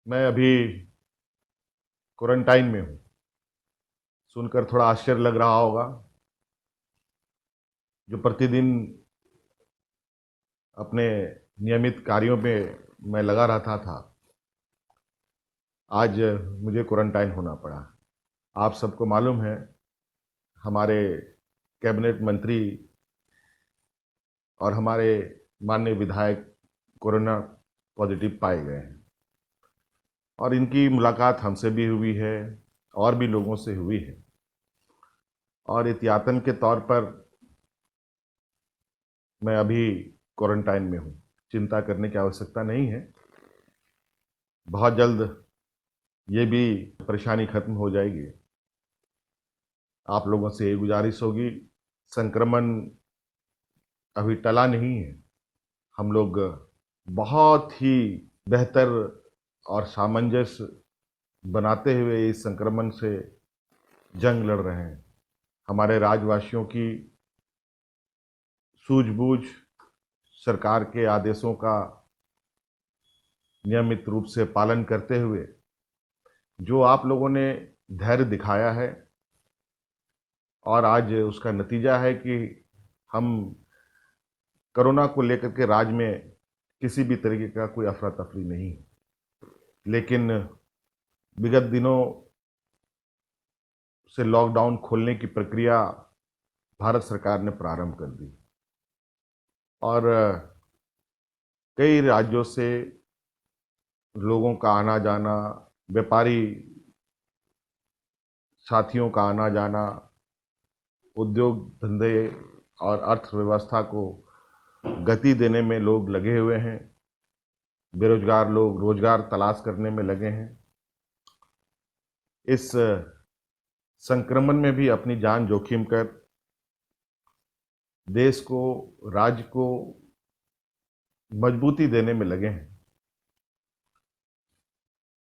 मैं अभी क्वारंटाइन में हूँ। सुनकर थोड़ा आश्चर्य लग रहा होगा। जो प्रतिदिन अपने नियमित कार्यों पे मैं लगा रहता था, आज मुझे क्वारंटाइन होना पड़ा। आप सबको मालूम है, हमारे कैबिनेट मंत्री और हमारे माननीय विधायक कोरोना पॉजिटिव पाए गए हैं और इनकी मुलाकात हमसे भी हुई है और भी लोगों से हुई है। और एहतियातन के तौर पर मैं अभी क्वारंटाइन में हूँ। चिंता करने की आवश्यकता नहीं है। बहुत जल्द ये भी परेशानी खत्म हो जाएगी। आप लोगों से ये गुजारिश होगी, संक्रमण अभी टला नहीं है। हम लोग बहुत ही बेहतर और सामंजस्य बनाते हुए इस संक्रमण से जंग लड़ रहे हैं। हमारे राज्यवासियों की सूझबूझ, सरकार के आदेशों का नियमित रूप से पालन करते हुए जो आप लोगों ने धैर्य दिखाया है, और आज उसका नतीजा है कि हम कोरोना को लेकर के राज्य में किसी भी तरीके का कोई अफरा तफरी नहीं है। लेकिन विगत दिनों से लॉकडाउन खोलने की प्रक्रिया भारत सरकार ने प्रारंभ कर दी और कई राज्यों से लोगों का आना जाना, व्यापारी साथियों का आना जाना, उद्योग धंधे और अर्थव्यवस्था को गति देने में लोग लगे हुए हैं। बेरोजगार लोग रोजगार तलाश करने में लगे हैं। इस संक्रमण में भी अपनी जान जोखिम कर देश को, राज्य को मजबूती देने में लगे हैं।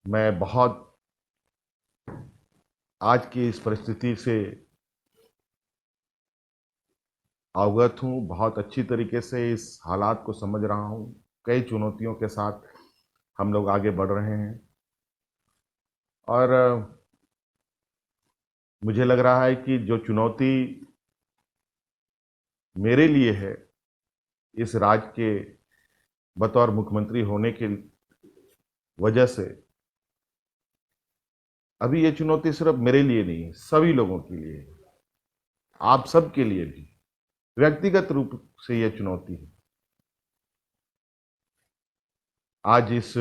मैं बहुत आज की इस परिस्थिति से अवगत हूँ, बहुत अच्छी तरीके से इस हालात को समझ रहा हूँ। कई चुनौतियों के साथ हम लोग आगे बढ़ रहे हैं और मुझे लग रहा है कि जो चुनौती मेरे लिए है, इस राज्य के बतौर मुख्यमंत्री होने की वजह से, अभी ये चुनौती सिर्फ मेरे लिए नहीं है, सभी लोगों के लिए है। आप सब के लिए भी व्यक्तिगत रूप से यह चुनौती है। आज इस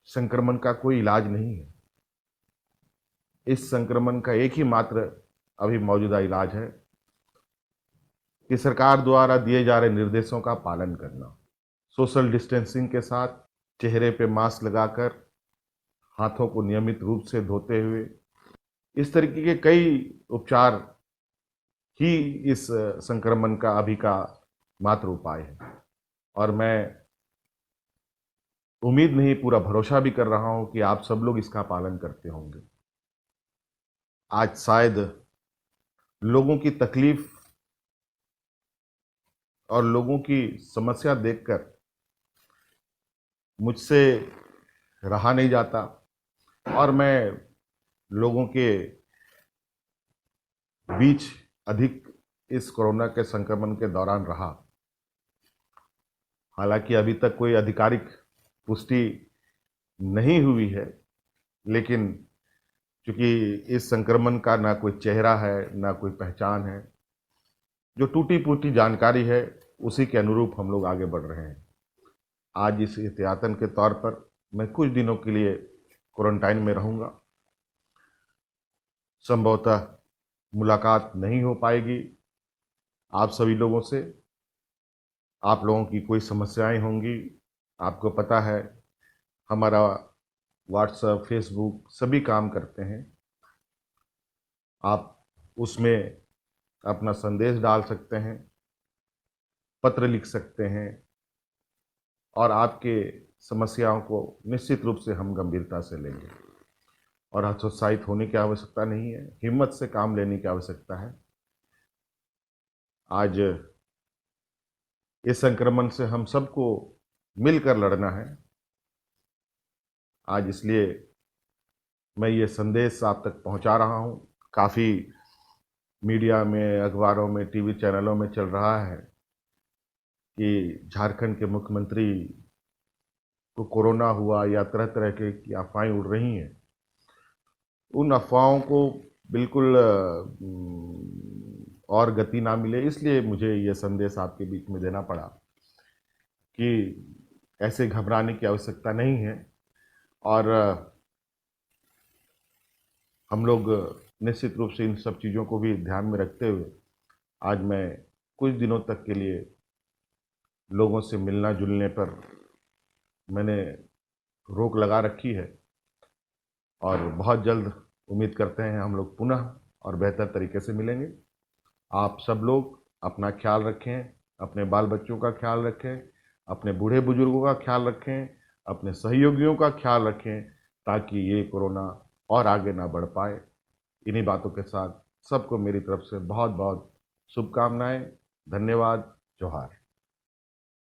संक्रमण का कोई इलाज नहीं है। इस संक्रमण का एक ही मात्र अभी मौजूदा इलाज है कि सरकार द्वारा दिए जा रहे निर्देशों का पालन करना, सोशल डिस्टेंसिंग के साथ, चेहरे पे मास्क लगाकर, हाथों को नियमित रूप से धोते हुए। इस तरीके के कई उपचार ही इस संक्रमण का अभी का मात्र उपाय है। और मैं उम्मीद नहीं, पूरा भरोसा भी कर रहा हूं कि आप सब लोग इसका पालन करते होंगे। आज शायद लोगों की तकलीफ और लोगों की समस्या देखकर मुझसे रहा नहीं जाता और मैं लोगों के बीच अधिक इस कोरोना के संक्रमण के दौरान रहा। हालांकि अभी तक कोई आधिकारिक पुष्टि नहीं हुई है, लेकिन चूंकि इस संक्रमण का ना कोई चेहरा है, ना कोई पहचान है, जो टूटी फूटी जानकारी है उसी के अनुरूप हम लोग आगे बढ़ रहे हैं। आज इस एहतियातन के तौर पर मैं कुछ दिनों के लिए क्वारंटाइन में रहूंगा। संभवतः मुलाकात नहीं हो पाएगी आप सभी लोगों से। आप लोगों की कोई समस्याएं होंगी। आपको पता है, हमारा व्हाट्सएप, फेसबुक सभी काम करते हैं। आप उसमें अपना संदेश डाल सकते हैं, पत्र लिख सकते हैं और आपके समस्याओं को निश्चित रूप से हम गंभीरता से लेंगे। और हतोत्साहित होने की आवश्यकता नहीं है, हिम्मत से काम लेने की आवश्यकता है। आज इस संक्रमण से हम सबको मिलकर लड़ना है। आज इसलिए मैं ये संदेश आप तक पहुंचा रहा हूं। काफ़ी मीडिया में, अखबारों में, टीवी चैनलों में चल रहा है कि झारखंड के मुख्यमंत्री को कोरोना हुआ या तरह तरह की अफवाहें उड़ रही हैं। उन अफवाहों को बिल्कुल और गति ना मिले, इसलिए मुझे ये संदेश आपके बीच में देना पड़ा कि ऐसे घबराने की आवश्यकता नहीं है। और हम लोग निश्चित रूप से इन सब चीज़ों को भी ध्यान में रखते हुए आज मैं कुछ दिनों तक के लिए लोगों से मिलना जुलने पर मैंने रोक लगा रखी है। और बहुत जल्द उम्मीद करते हैं हम लोग पुनः और बेहतर तरीके से मिलेंगे। आप सब लोग अपना ख्याल रखें, अपने बाल बच्चों का ख्याल रखें, अपने बूढ़े बुजुर्गों का ख्याल रखें, अपने सहयोगियों का ख्याल रखें, ताकि ये कोरोना और आगे ना बढ़ पाए। इन्हीं बातों के साथ सबको मेरी तरफ से बहुत बहुत शुभकामनाएं। धन्यवाद। जोहार।